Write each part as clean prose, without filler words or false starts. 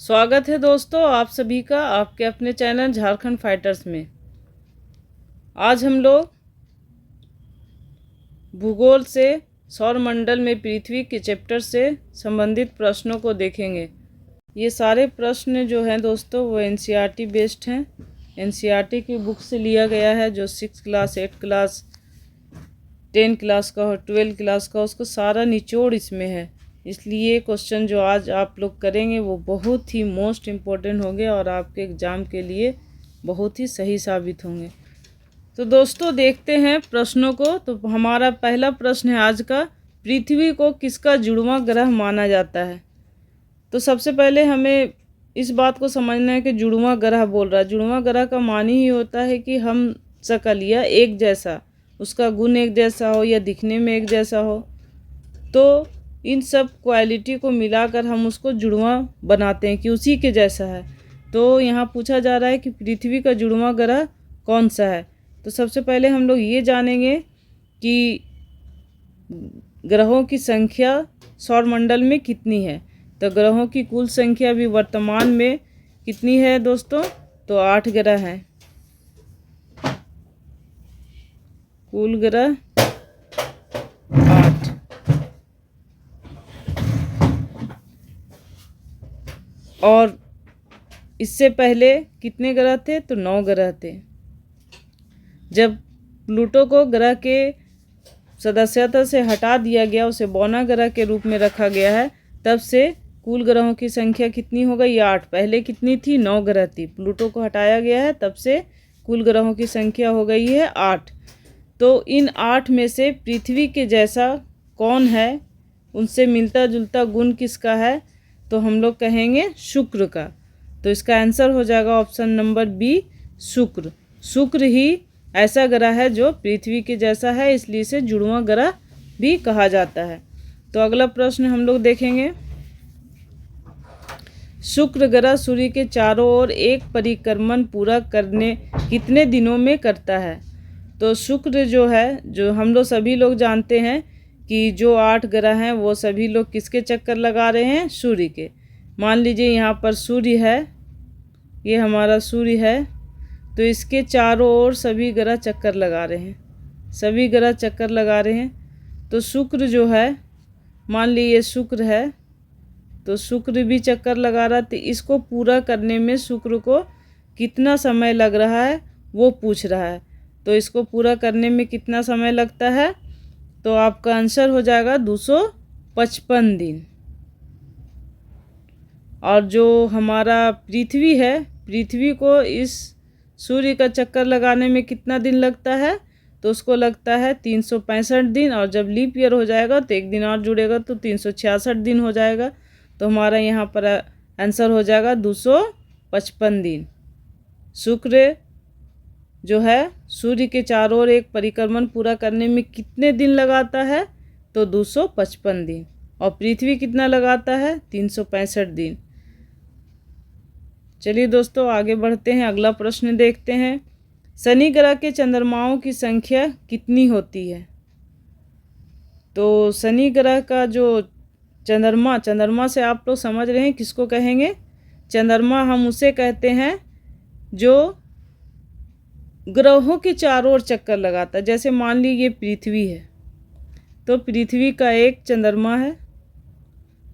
स्वागत है दोस्तों आप सभी का आपके अपने चैनल झारखंड फाइटर्स में। आज हम लोग भूगोल से सौरमंडल में पृथ्वी के चैप्टर से संबंधित प्रश्नों को देखेंगे। ये सारे प्रश्न जो हैं दोस्तों वो एनसीईआरटी बेस्ड हैं। एनसीईआरटी की बुक से लिया गया है, जो 6 क्लास 8 क्लास 10 क्लास का हो 12 क्लास का, उसको सारा निचोड़ इसमें है। इसलिए क्वेश्चन जो आज आप लोग करेंगे वो बहुत ही मोस्ट इम्पोर्टेंट होंगे और आपके एग्ज़ाम के लिए बहुत ही सही साबित होंगे। तो दोस्तों देखते हैं प्रश्नों को। तो हमारा पहला प्रश्न है आज का, पृथ्वी को किसका जुड़वां ग्रह माना जाता है। तो सबसे पहले हमें इस बात को समझना है कि जुड़वां ग्रह बोल रहा है। जुड़वां ग्रह का मानी ही होता है कि हम शकल या एक जैसा, उसका गुण एक जैसा हो या दिखने में एक जैसा हो। तो इन सब क्वालिटी को मिलाकर हम उसको जुड़वां बनाते हैं कि उसी के जैसा है। तो यहाँ पूछा जा रहा है कि पृथ्वी का जुड़वां ग्रह कौन सा है। तो सबसे पहले हम लोग ये जानेंगे कि ग्रहों की संख्या सौरमंडल में कितनी है। तो ग्रहों की कुल संख्या भी वर्तमान में कितनी है दोस्तों, तो 8 ग्रह हैं। कुल ग्रह 8। और इससे पहले कितने ग्रह थे, तो 9 ग्रह थे। जब प्लूटो को ग्रह के सदस्यता से हटा दिया गया, उसे बौना ग्रह के रूप में रखा गया है, तब से कुल ग्रहों की संख्या कितनी हो गई, 8। पहले कितनी थी, 9 ग्रह थी। प्लूटो को हटाया गया है, तब से कुल ग्रहों की संख्या हो गई है 8। तो इन 8 में से पृथ्वी के जैसा कौन है, उनसे मिलता जुलता गुण किसका है, तो हम लोग कहेंगे शुक्र का। तो इसका आंसर हो जाएगा ऑप्शन नंबर बी, शुक्र। शुक्र ही ऐसा ग्रह है जो पृथ्वी के जैसा है, इसलिए इसे जुड़वां ग्रह भी कहा जाता है। तो अगला प्रश्न हम लोग देखेंगे, शुक्र ग्रह सूर्य के चारों ओर एक परिक्रमण पूरा करने कितने दिनों में करता है। तो शुक्र जो है, जो हम लोग सभी लोग जानते हैं कि जो 8 ग्रह हैं वो सभी लोग किसके चक्कर लगा रहे हैं, सूर्य के। मान लीजिए यहाँ पर सूर्य है, ये हमारा सूर्य है, तो इसके चारों ओर सभी ग्रह चक्कर लगा रहे हैं, सभी ग्रह चक्कर लगा रहे हैं। तो शुक्र जो है, मान लीजिए ये शुक्र है, तो शुक्र भी चक्कर लगा रहा, तो इसको पूरा करने में शुक्र को कितना समय लग रहा है वो पूछ रहा है। तो इसको पूरा करने में कितना समय लगता है, तो आपका आंसर हो जाएगा 255 दिन। और जो हमारा पृथ्वी है, पृथ्वी को इस सूर्य का चक्कर लगाने में कितना दिन लगता है, तो उसको लगता है 365 दिन। और जब लीप ईयर हो जाएगा तो एक दिन और जुड़ेगा तो 366 दिन हो जाएगा। तो हमारा यहाँ पर आंसर हो जाएगा 255 दिन। शुक्र जो है सूर्य के चारों ओर एक परिक्रमण पूरा करने में कितने दिन लगाता है, तो 255 दिन। और पृथ्वी कितना लगाता है, 365 दिन। चलिए दोस्तों आगे बढ़ते हैं, अगला प्रश्न देखते हैं, शनि ग्रह के चंद्रमाओं की संख्या कितनी होती है। तो शनि ग्रह का जो चंद्रमा से आप लोग समझ रहे हैं किसको कहेंगे, चंद्रमा हम उसे कहते हैं जो ग्रहों के चारों ओर चक्कर लगाता है। जैसे मान लीजिए ये पृथ्वी है, तो पृथ्वी का एक चंद्रमा है,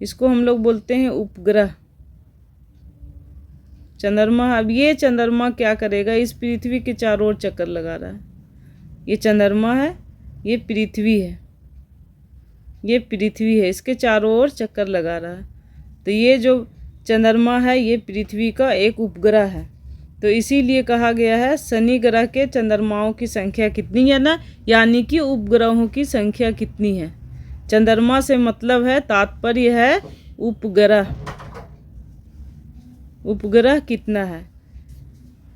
इसको हम लोग बोलते हैं उपग्रह चंद्रमा। अब ये चंद्रमा क्या करेगा, इस पृथ्वी के चारों ओर चक्कर लगा रहा है। ये चंद्रमा है, ये पृथ्वी है, ये पृथ्वी है, इसके चारों ओर चक्कर लगा रहा है। तो ये जो चंद्रमा है ये पृथ्वी का एक उपग्रह है। तो इसीलिए कहा गया है शनि ग्रह के चंद्रमाओं की संख्या कितनी है ना, यानी कि उपग्रहों की संख्या कितनी है। चंद्रमा से मतलब है, तात्पर्य है उपग्रह, उपग्रह कितना है।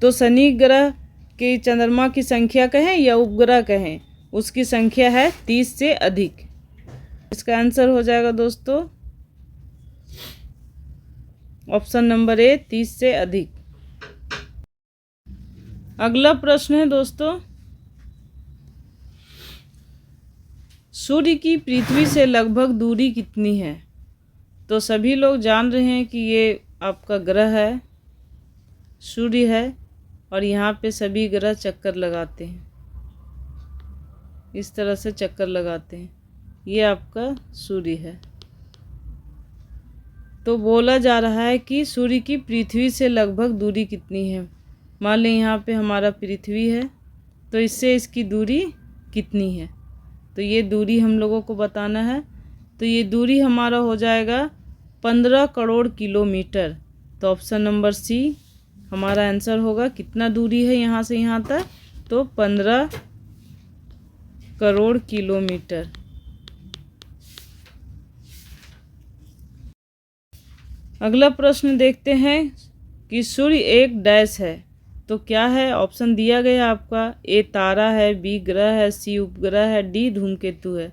तो शनि ग्रह के चंद्रमा की संख्या कहें या उपग्रह कहें, उसकी संख्या है 30 से अधिक। इसका आंसर हो जाएगा दोस्तों ऑप्शन नंबर ए, 30 से अधिक। अगला प्रश्न है दोस्तों, सूर्य की पृथ्वी से लगभग दूरी कितनी है। तो सभी लोग जान रहे हैं कि ये आपका ग्रह है, सूर्य है, और यहाँ पे सभी ग्रह चक्कर लगाते हैं, इस तरह से चक्कर लगाते हैं। ये आपका सूर्य है। तो बोला जा रहा है कि सूर्य की पृथ्वी से लगभग दूरी कितनी है। मान लें यहाँ पे हमारा पृथ्वी है, तो इससे इसकी दूरी कितनी है, तो ये दूरी हम लोगों को बताना है। तो ये दूरी हमारा हो जाएगा 15 करोड़ किलोमीटर। तो ऑप्शन नंबर सी हमारा आंसर होगा। कितना दूरी है यहाँ से यहाँ तक, तो 15 करोड़ किलोमीटर। अगला प्रश्न देखते हैं कि सूर्य एक डैश है, तो क्या है। ऑप्शन दिया गया आपका, ए तारा है, बी ग्रह है, सी उपग्रह है, डी धूमकेतु है।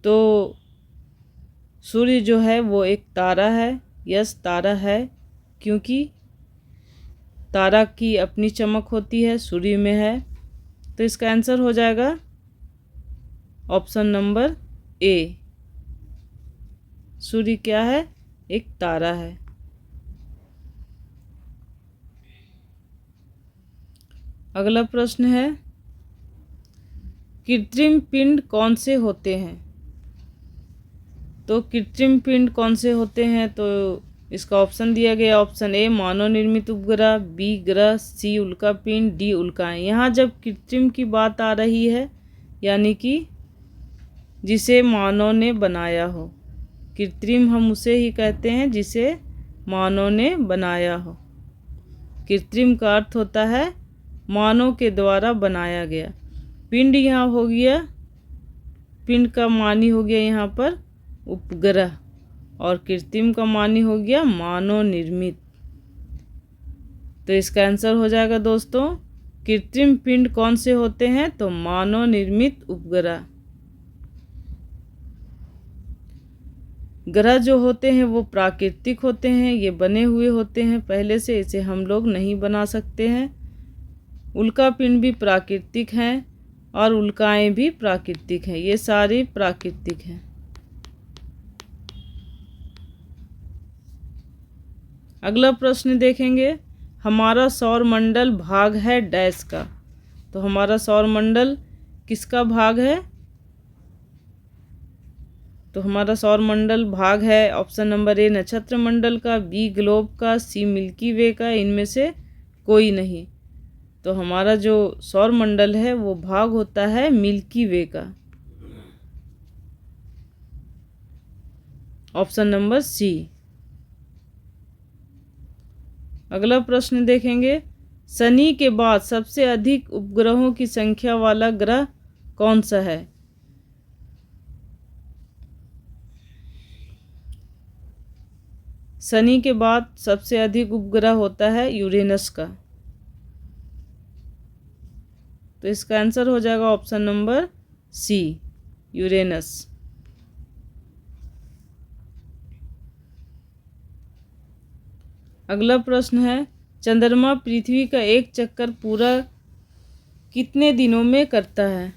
तो सूर्य जो है वो एक तारा है। यस, तारा है, क्योंकि तारा की अपनी चमक होती है, सूर्य में है। तो इसका आंसर हो जाएगा ऑप्शन नंबर ए। सूर्य क्या है, एक तारा है। अगला प्रश्न है, कृत्रिम पिंड कौन से होते हैं। तो कृत्रिम पिंड कौन से होते हैं, तो इसका ऑप्शन दिया गया। ऑप्शन ए मानव निर्मित उपग्रह, बी ग्रह, सी उल्का पिंड, डी उल्काएं। यहाँ जब कृत्रिम की बात आ रही है, यानी कि जिसे मानव ने बनाया हो। कृत्रिम हम उसे ही कहते हैं जिसे मानव ने बनाया हो। कृत्रिम का अर्थ होता है मानव के द्वारा बनाया गया। पिंड यहाँ हो गया, पिंड का मानी हो गया यहाँ पर उपग्रह, और कृत्रिम का मानी हो गया मानव निर्मित। तो इसका आंसर हो जाएगा दोस्तों, कृत्रिम पिंड कौन से होते हैं, तो मानव निर्मित उपग्रह। ग्रह जो होते हैं वो प्राकृतिक होते हैं, ये बने हुए होते हैं पहले से, इसे हम लोग नहीं बना सकते हैं। उल्का पिंड भी प्राकृतिक हैं और उल्काएं भी प्राकृतिक हैं, ये सारे प्राकृतिक हैं। अगला प्रश्न देखेंगे, हमारा सौरमंडल भाग है डैश का। तो हमारा सौरमंडल किसका भाग है, तो हमारा सौरमंडल भाग है ऑप्शन नंबर ए नक्षत्र मंडल का, बी ग्लोब का, सी मिल्की वे का, इनमें से कोई नहीं। तो हमारा जो सौरमंडल है वो भाग होता है मिल्की वे का, ऑप्शन नंबर सी। अगला प्रश्न देखेंगे, शनि के बाद सबसे अधिक उपग्रहों की संख्या वाला ग्रह कौन सा है। शनि के बाद सबसे अधिक उपग्रह होता है यूरेनस का। तो इसका आंसर हो जाएगा ऑप्शन नंबर सी, यूरेनस। अगला प्रश्न है, चंद्रमा पृथ्वी का एक चक्कर पूरा कितने दिनों में करता है।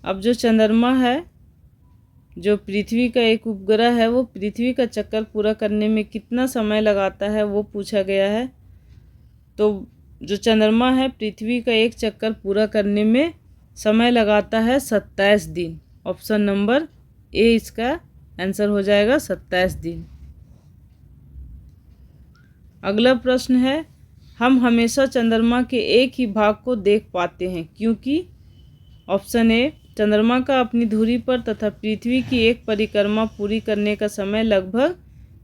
अब जो चंद्रमा है, जो पृथ्वी का एक उपग्रह है, वो पृथ्वी का चक्कर पूरा करने में कितना समय लगाता है वो पूछा गया है। तो जो चंद्रमा है, पृथ्वी का एक चक्कर पूरा करने में समय लगाता है 27 दिन। ऑप्शन नंबर ए इसका आंसर हो जाएगा 27 दिन। अगला प्रश्न है, हम हमेशा चंद्रमा के एक ही भाग को देख पाते हैं क्योंकि। ऑप्शन ए चंद्रमा का अपनी धुरी पर तथा पृथ्वी की एक परिक्रमा पूरी करने का समय लगभग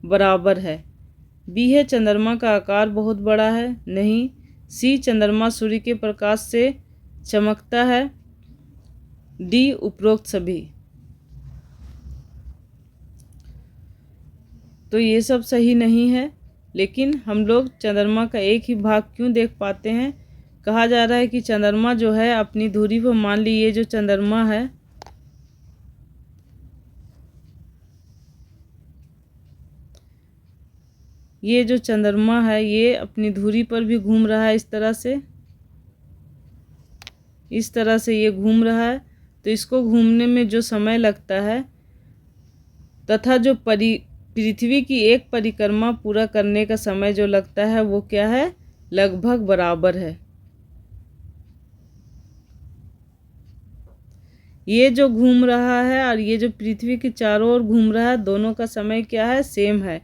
बराबर है। बी है चंद्रमा का आकार बहुत बड़ा है, नहीं। सी चंद्रमा सूर्य के प्रकाश से चमकता है, डी उपरोक्त सभी। तो ये सब सही नहीं है, लेकिन हम लोग चंद्रमा का एक ही भाग क्यों देख पाते हैं। कहा जा रहा है कि चंद्रमा जो है अपनी धुरी पर, मान ली ये जो चंद्रमा है, ये जो चंद्रमा है ये अपनी धुरी पर भी घूम रहा है, इस तरह से ये घूम रहा है। तो इसको घूमने में जो समय लगता है तथा जो पृथ्वी की एक परिक्रमा पूरा करने का समय जो लगता है वो क्या है, लगभग बराबर है। ये जो घूम रहा है और ये जो पृथ्वी के चारों ओर घूम रहा है, दोनों का समय क्या है, सेम है।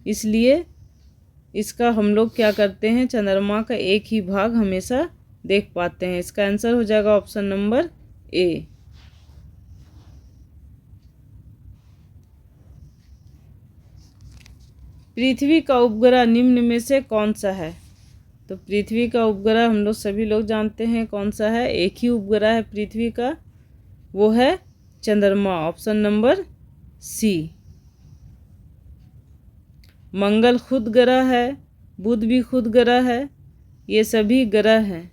इसलिए इसका हम लोग क्या करते हैं, चंद्रमा का एक ही भाग हमेशा देख पाते हैं। इसका आंसर हो जाएगा ऑप्शन नंबर ए। पृथ्वी का उपग्रह निम्न में से कौन सा है? तो पृथ्वी का उपग्रह हम लोग सभी लोग जानते हैं कौन सा है, एक ही उपग्रह है पृथ्वी का, वो है चंद्रमा, ऑप्शन नंबर सी। मंगल खुद ग्रह है, बुध भी खुद ग्रह है, ये सभी ग्रह हैं,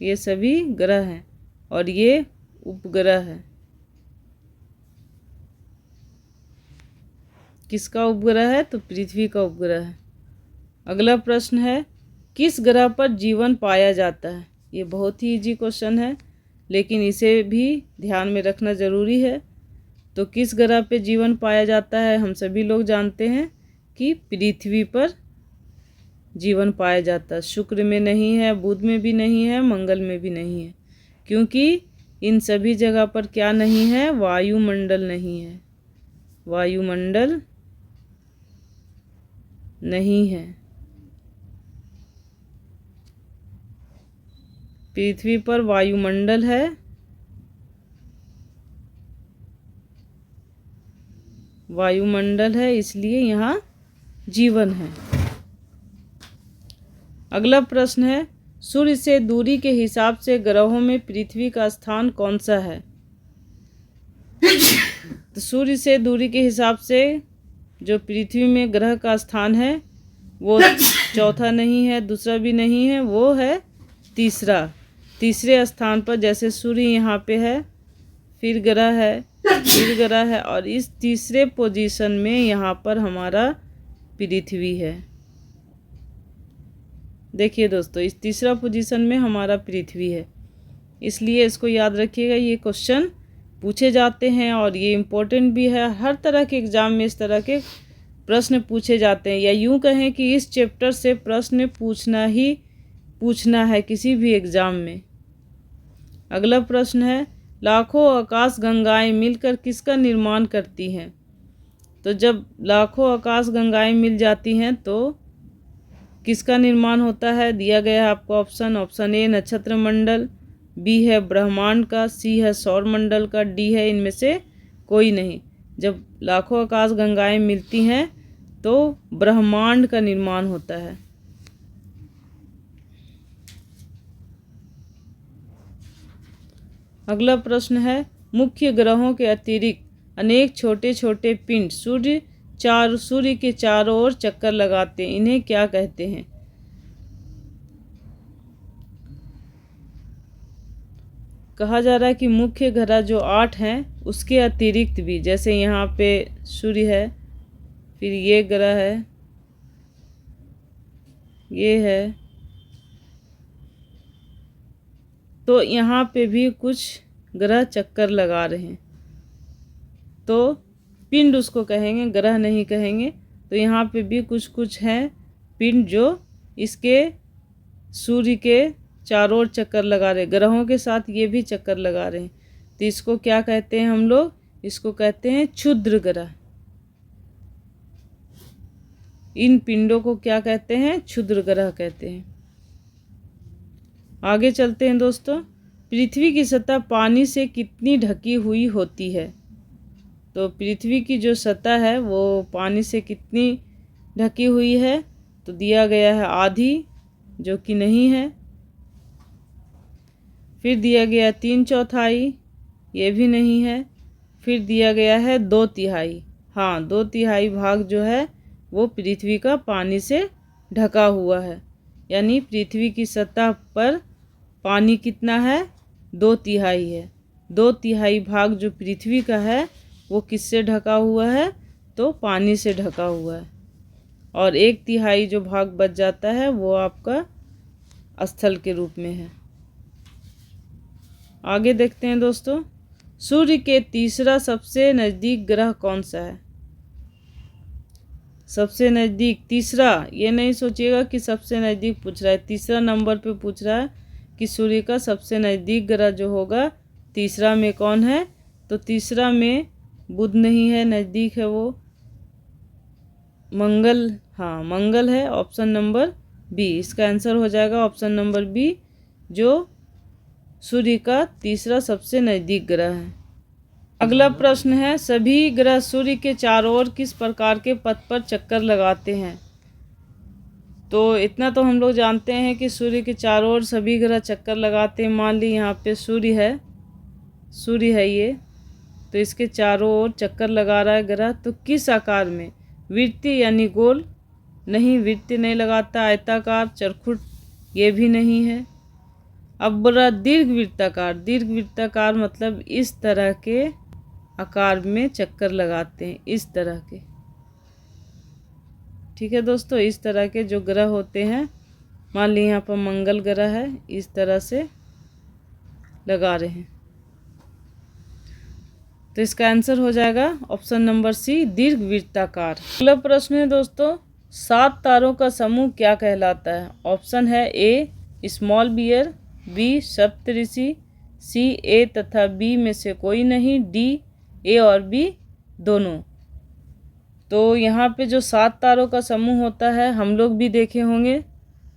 ये सभी ग्रह हैं और ये उपग्रह है। किसका उपग्रह है? तो पृथ्वी का उपग्रह है। अगला प्रश्न है, किस ग्रह पर जीवन पाया जाता है? ये बहुत ही इजी क्वेश्चन है, लेकिन इसे भी ध्यान में रखना ज़रूरी है। तो किस ग्रह पे जीवन पाया जाता है? हम सभी लोग जानते हैं कि पृथ्वी पर जीवन पाया जाता है। शुक्र में नहीं है, बुध में भी नहीं है, मंगल में भी नहीं है, क्योंकि इन सभी जगह पर क्या नहीं है, वायुमंडल नहीं है, वायुमंडल नहीं है। पृथ्वी पर वायुमंडल है, वायुमंडल है, इसलिए यहाँ जीवन है। अगला प्रश्न है, सूर्य से दूरी के हिसाब से ग्रहों में पृथ्वी का स्थान कौन सा है? तो सूर्य से दूरी के हिसाब से जो पृथ्वी में ग्रह का स्थान है वो चौथा नहीं है, दूसरा भी नहीं है, वो है तीसरा। तीसरे स्थान पर जैसे सूर्य यहाँ पे है, फिर ग्रह है, फिर ग्रह है, और इस तीसरे पोजीशन में यहाँ पर हमारा पृथ्वी है। देखिए दोस्तों, इस तीसरा पोजीशन में हमारा पृथ्वी है, इसलिए इसको याद रखिएगा। ये क्वेश्चन पूछे जाते हैं और ये इम्पोर्टेंट भी है। हर तरह के एग्ज़ाम में इस तरह के प्रश्न पूछे जाते हैं, या यूँ कहें कि इस चैप्टर से प्रश्न पूछना है किसी भी एग्ज़ाम में। अगला प्रश्न है, लाखों आकाश गंगाएं मिलकर किसका निर्माण करती हैं? तो जब लाखों आकाश गंगाएं मिल जाती हैं तो किसका निर्माण होता है? दिया गया है आपको ऑप्शन ए नक्षत्र मंडल, बी है ब्रह्मांड का, सी है सौर मंडल का, डी है इनमें से कोई नहीं। जब लाखों आकाश गंगाएं मिलती हैं तो ब्रह्मांड का निर्माण होता है। अगला प्रश्न है, मुख्य ग्रहों के अतिरिक्त अनेक छोटे छोटे पिंड सूर्य के चारों ओर चक्कर लगाते हैं, इन्हें क्या कहते हैं? कहा जा रहा है कि मुख्य ग्रह जो 8 हैं उसके अतिरिक्त भी, जैसे यहाँ पे सूर्य है, फिर ये ग्रह है, ये है, तो यहाँ पे भी कुछ ग्रह चक्कर लगा रहे हैं, तो पिंड उसको कहेंगे, ग्रह नहीं कहेंगे। तो यहाँ पे भी कुछ हैं पिंड जो इसके सूर्य के चारों ओर चक्कर लगा रहे, ग्रहों के साथ ये भी चक्कर लगा रहे हैं, तो इसको क्या कहते हैं हम लोग? इसको कहते हैं क्षुद्र ग्रह। इन पिंडों को क्या कहते हैं? क्षुद्र ग्रह कहते हैं। आगे चलते हैं दोस्तों, पृथ्वी की सतह पानी से कितनी ढकी हुई होती है? तो पृथ्वी की जो सतह है वो पानी से कितनी ढकी हुई है? तो दिया गया है आधी, जो कि नहीं है, फिर दिया गया 3/4, ये भी नहीं है, फिर दिया गया है 2/3। हाँ, 2/3 भाग जो है वो पृथ्वी का पानी से ढका हुआ है, यानी पृथ्वी की सतह पर पानी कितना है? 2/3 है। 2/3 भाग जो पृथ्वी का है वो किससे ढका हुआ है? तो पानी से ढका हुआ है, और 1/3 जो भाग बच जाता है वो आपका स्थल के रूप में है। आगे देखते हैं दोस्तों, सूर्य के तीसरा सबसे नज़दीक ग्रह कौन सा है? सबसे नज़दीक तीसरा, ये नहीं सोचिएगा कि सबसे नज़दीक पूछ रहा है, तीसरा नंबर पे पूछ रहा है कि सूर्य का सबसे नज़दीक ग्रह जो होगा तीसरा में कौन है। तो तीसरा में बुध नहीं है, नज़दीक है वो मंगल, हाँ मंगल है। ऑप्शन नंबर बी इसका आंसर हो जाएगा, ऑप्शन नंबर बी, जो सूर्य का तीसरा सबसे नज़दीक ग्रह है। अगला प्रश्न है, सभी ग्रह सूर्य के चारों ओर किस प्रकार के पथ पर चक्कर लगाते हैं। तो इतना तो हम लोग जानते हैं कि सूर्य के चारों ओर सभी ग्रह चक्कर लगाते हैं। मान ली यहाँ पे सूर्य है ये, तो इसके चारों ओर चक्कर लगा रहा है ग्रह, तो किस आकार में, वृत्तीय यानी गोल, नहीं वृत्तीय नहीं लगाता, आयताकार, चरखुट, ये भी नहीं है। अब बोला दीर्घ वृत्ताकार मतलब इस तरह के आकार में चक्कर लगाते हैं, इस तरह के। ठीक है दोस्तों, इस तरह के जो ग्रह होते हैं, मान ली यहाँ पर मंगल ग्रह है, इस तरह से लगा रहे हैं, तो इसका आंसर हो जाएगा ऑप्शन नंबर सी, दीर्घ वृत्ताकार। अगला प्रश्न है दोस्तों, 7 तारों का समूह क्या कहलाता है। ऑप्शन है ए स्मॉल बियर, बी सप्तऋषि, सी ए तथा बी में से कोई नहीं, डी ए और बी दोनों। तो यहाँ पे जो 7 तारों का समूह होता है, हम लोग भी देखे होंगे,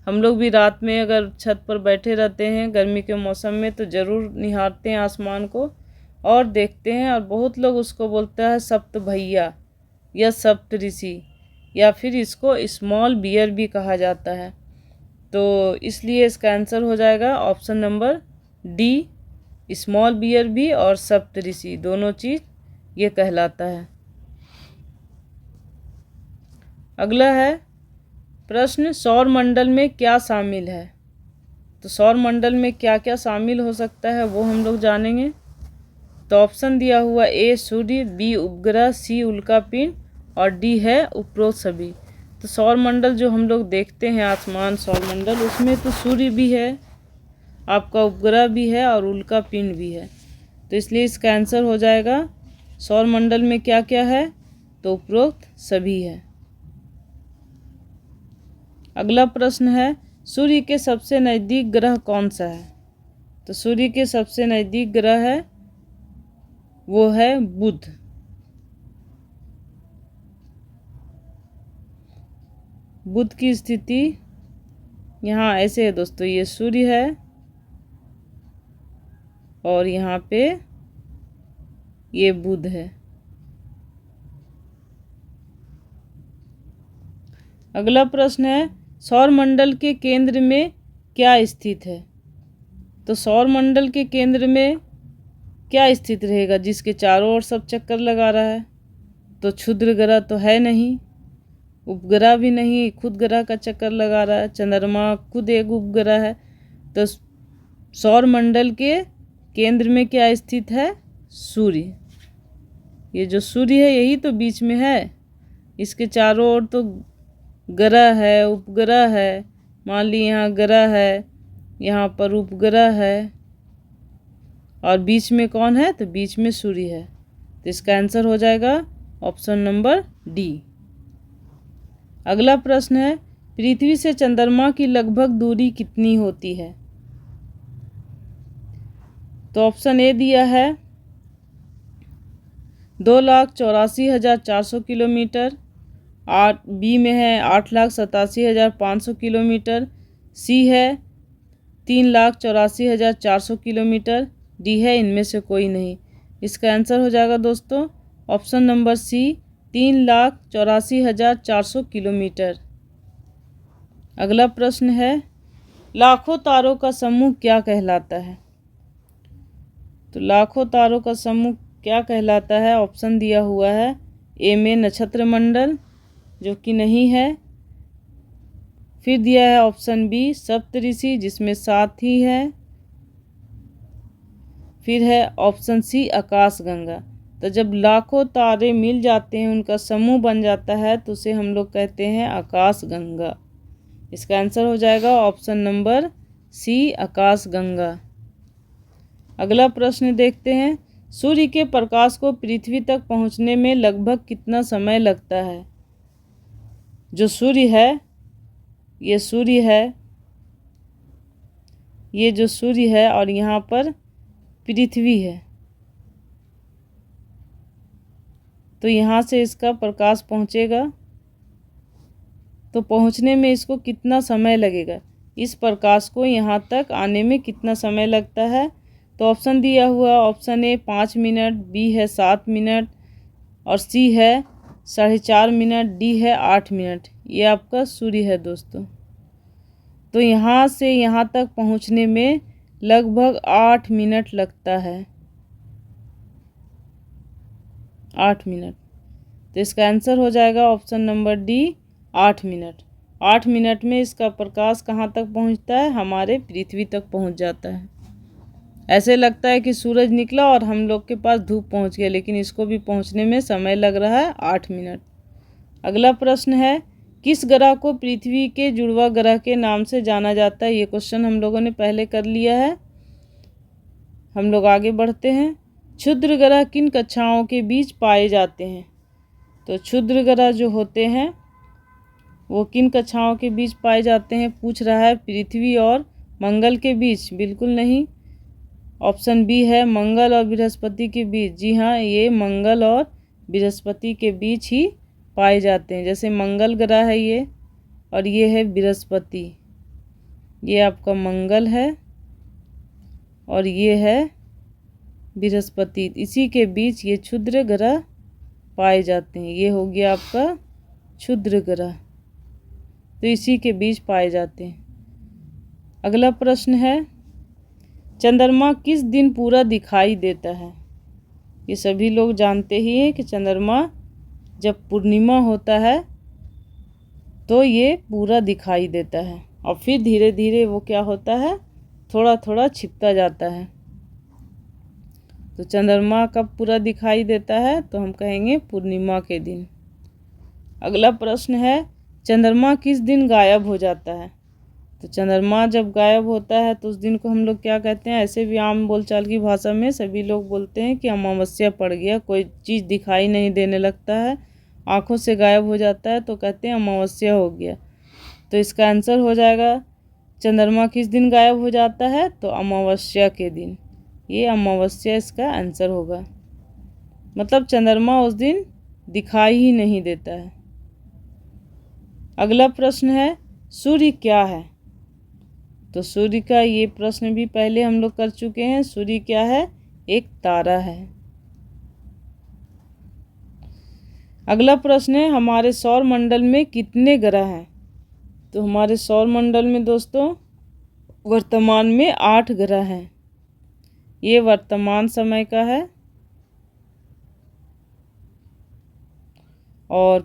हम लोग भी रात में अगर छत पर बैठे रहते हैं गर्मी के मौसम में तो ज़रूर निहारते हैं आसमान को और देखते हैं, और बहुत लोग उसको बोलता है सप्त भैया या सप्तऋषि, या फिर इसको स्मॉल बियर भी कहा जाता है। तो इसलिए इसका आंसर हो जाएगा option number D, small bear भी और सप्तऋषि दोनों चीज़ ये कहलाता है। अगला है प्रश्न, सौर मंडल में क्या शामिल है। तो सौर मंडल में क्या क्या शामिल हो सकता है वो हम लोग जानेंगे। तो ऑप्शन दिया हुआ ए सूर्य, बी उपग्रह, सी उल्कापिंड और डी है उपरोक्त सभी। तो सौर मंडल जो हम लोग देखते हैं आसमान सौर मंडल, उसमें तो सूर्य भी है, आपका उपग्रह भी है और उल्कापिंड भी है। तो इसलिए इसका आंसर हो जाएगा सौर मंडल में क्या क्या है, तो उपरोक्त सभी है। अगला प्रश्न है, सूर्य के सबसे नज़दीक ग्रह कौन सा है। तो सूर्य के सबसे नज़दीक ग्रह है वो है बुध। बुध की स्थिति यहाँ ऐसे है दोस्तों, ये सूर्य है और यहाँ पे ये बुध है। अगला प्रश्न है, सौर मंडल के केंद्र में क्या स्थित है। तो सौर मंडल के केंद्र में क्या स्थित रहेगा, जिसके चारों ओर सब चक्कर लगा रहा है। तो क्षुद्र ग्रह तो है नहीं, उपग्रह भी नहीं, खुद ग्रह का चक्कर लगा रहा है, चंद्रमा खुद एक उपग्रह है। तो सौर मंडल के केंद्र में क्या स्थित है, सूर्य। ये जो सूर्य है यही तो बीच में है, इसके चारों ओर तो ग्रह है, उपग्रह है। मान ली यहाँ ग्रह है, यहाँ पर उपग्रह है और बीच में कौन है, तो बीच में सूर्य है। तो इसका आंसर हो जाएगा ऑप्शन नंबर डी। अगला प्रश्न है, पृथ्वी से चंद्रमा की लगभग दूरी कितनी होती है। तो ऑप्शन ए दिया है 2,84,400 किलोमीटर, बी में है 8,87,500 किलोमीटर, सी है 3,84,400 किलोमीटर, डी है इनमें से कोई नहीं। इसका आंसर हो जाएगा दोस्तों ऑप्शन नंबर सी, 3,84,400 किलोमीटर। अगला प्रश्न है, लाखों तारों का समूह क्या कहलाता है। तो लाखों तारों का समूह क्या कहलाता है। ऑप्शन दिया हुआ है ए में नक्षत्र मंडल, जो कि नहीं है। फिर दिया है ऑप्शन बी सप्तऋषि, जिसमें 7 ही है। फिर है ऑप्शन सी आकाशगंगा। तो जब लाखों तारे मिल जाते हैं, उनका समूह बन जाता है, तो उसे हम लोग कहते हैं आकाशगंगा। इसका आंसर हो जाएगा ऑप्शन नंबर सी, आकाशगंगा। अगला प्रश्न देखते हैं, सूर्य के प्रकाश को पृथ्वी तक पहुंचने में लगभग कितना समय लगता है। जो सूर्य है, ये सूर्य है, ये जो सूर्य है और यहाँ पर पृथ्वी है, तो यहाँ से इसका प्रकाश पहुँचेगा, तो पहुँचने में इसको कितना समय लगेगा, इस प्रकाश को यहाँ तक आने में कितना समय लगता है। तो ऑप्शन दिया हुआ, ऑप्शन ए 5 मिनट, बी है 7 मिनट और सी है 4.5 मिनट, डी है 8 मिनट। ये आपका सूर्य है दोस्तों। तो यहाँ से यहाँ तक पहुँचने में लगभग 8 मिनट लगता है, 8 मिनट। तो इसका आंसर हो जाएगा option number D, 8 minute. 8 minute में इसका प्रकाश कहाँ तक पहुँचता है, हमारे पृथ्वी तक पहुँच जाता है। ऐसे लगता है कि सूरज निकला और हम लोग के पास धूप पहुँच गया, लेकिन इसको भी पहुँचने में समय लग रहा है 8 मिनट। अगला प्रश्न है, किस ग्रह को पृथ्वी के जुड़वा ग्रह के नाम से जाना जाता है। ये क्वेश्चन हम लोगों ने पहले कर लिया है। हम लोग आगे बढ़ते हैं। क्षुद्र ग्रह किन कक्षाओं के बीच पाए जाते हैं। तो क्षुद्र ग्रह जो होते हैं वो किन कक्षाओं के बीच पाए जाते हैं, पूछ रहा है। पृथ्वी और मंगल के बीच? बिल्कुल नहीं। ऑप्शन बी है मंगल और बृहस्पति के बीच। जी हाँ, ये मंगल और बृहस्पति के बीच ही पाए जाते हैं। जैसे मंगल ग्रह है ये और ये है बृहस्पति, ये आपका मंगल है और ये है बृहस्पति, इसी के बीच ये क्षुद्र ग्रह पाए जाते हैं। ये हो गया आपका क्षुद्र ग्रह, तो इसी के बीच पाए जाते हैं। अगला प्रश्न है, चंद्रमा किस दिन पूरा दिखाई देता है। ये सभी लोग जानते ही हैं कि चंद्रमा जब पूर्णिमा होता है तो ये पूरा दिखाई देता है और फिर धीरे धीरे वो क्या होता है, थोड़ा थोड़ा छिपता जाता है। तो चंद्रमा कब पूरा दिखाई देता है, तो हम कहेंगे पूर्णिमा के दिन। अगला प्रश्न है, चंद्रमा किस दिन गायब हो जाता है। तो चंद्रमा जब गायब होता है तो उस दिन को हम लोग क्या कहते हैं। ऐसे भी आम बोलचाल की भाषा में सभी लोग बोलते हैं कि अमावस्या पड़ गया, कोई चीज़ दिखाई नहीं देने लगता है, आँखों से गायब हो जाता है, तो कहते हैं अमावस्या हो गया। तो इसका आंसर हो जाएगा, चंद्रमा किस दिन गायब हो जाता है, तो अमावस्या के दिन। ये अमावस्या इसका आंसर होगा, मतलब चंद्रमा उस दिन दिखाई ही नहीं देता है। अगला प्रश्न है, सूर्य क्या है। तो सूर्य का ये प्रश्न भी पहले हम लोग कर चुके हैं। सूर्य क्या है, एक तारा है। अगला प्रश्न है, हमारे सौर मंडल में कितने ग्रह हैं। तो हमारे सौर मंडल में दोस्तों वर्तमान में 8 ग्रह हैं। ये वर्तमान समय का है और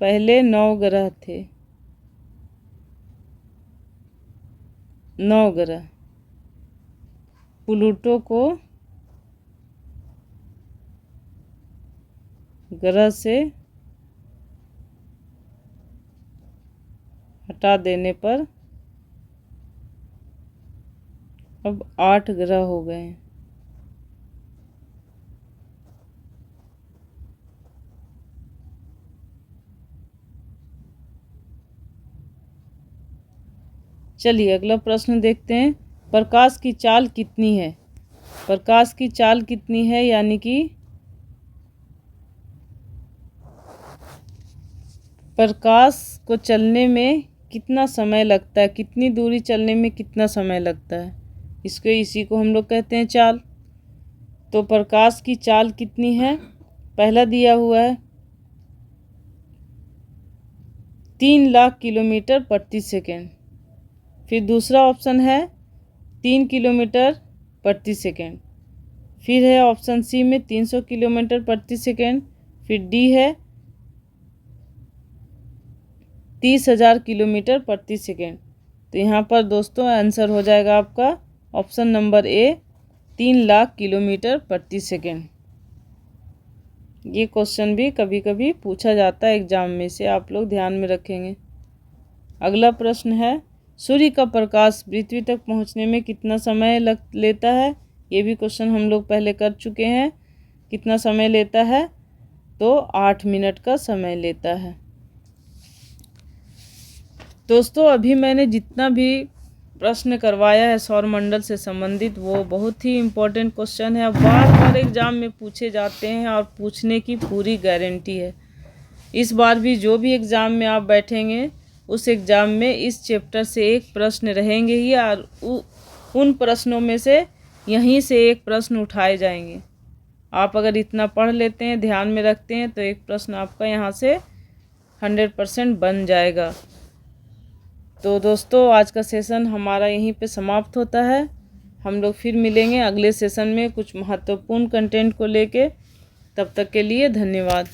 पहले 9 ग्रह थे, 9 ग्रह। प्लूटो को ग्रह से हटा देने पर अब 8 ग्रह हो गए हैं। चलिए अगला प्रश्न देखते हैं, प्रकाश की चाल कितनी है। प्रकाश की चाल कितनी है, यानी कि प्रकाश को चलने में कितना समय लगता है, कितनी दूरी चलने में कितना समय लगता है, इसी को हम लोग कहते हैं चाल। तो प्रकाश की चाल कितनी है, पहला दिया हुआ है 3 लाख किलोमीटर प्रति सेकेंड। फिर दूसरा ऑप्शन है 3 किलोमीटर प्रति सेकेंड। फिर है ऑप्शन सी में 300 किलोमीटर प्रति सेकेंड। फिर डी है 30,000 किलोमीटर प्रति सेकेंड। तो यहाँ पर दोस्तों आंसर हो जाएगा आपका option number A, 3 lakh kilometre प्रति सेकेंड। ये क्वेश्चन भी कभी कभी पूछा जाता है एग्जाम में से, आप लोग ध्यान में रखेंगे। अगला प्रश्न है, सूर्य का प्रकाश पृथ्वी तक पहुंचने में कितना समय लेता है। ये भी क्वेश्चन हम लोग पहले कर चुके हैं, कितना समय लेता है। तो 8 मिनट का समय लेता है। दोस्तों अभी मैंने जितना भी प्रश्न करवाया है सौरमंडल से संबंधित वो बहुत ही इम्पोर्टेंट क्वेश्चन है, बार बार एग्ज़ाम में पूछे जाते हैं और पूछने की पूरी गारंटी है। इस बार भी जो भी एग्ज़ाम में आप बैठेंगे उस एग्ज़ाम में इस चैप्टर से एक प्रश्न रहेंगे ही और उन प्रश्नों में से यहीं से एक प्रश्न उठाए जाएंगे। आप अगर इतना पढ़ लेते हैं, ध्यान में रखते हैं, तो एक प्रश्न आपका यहाँ से 100% बन जाएगा। तो दोस्तों आज का सेशन हमारा यहीं पे समाप्त होता है। हम लोग फिर मिलेंगे अगले सेशन में कुछ महत्वपूर्ण कंटेंट को लेके। तब तक के लिए धन्यवाद।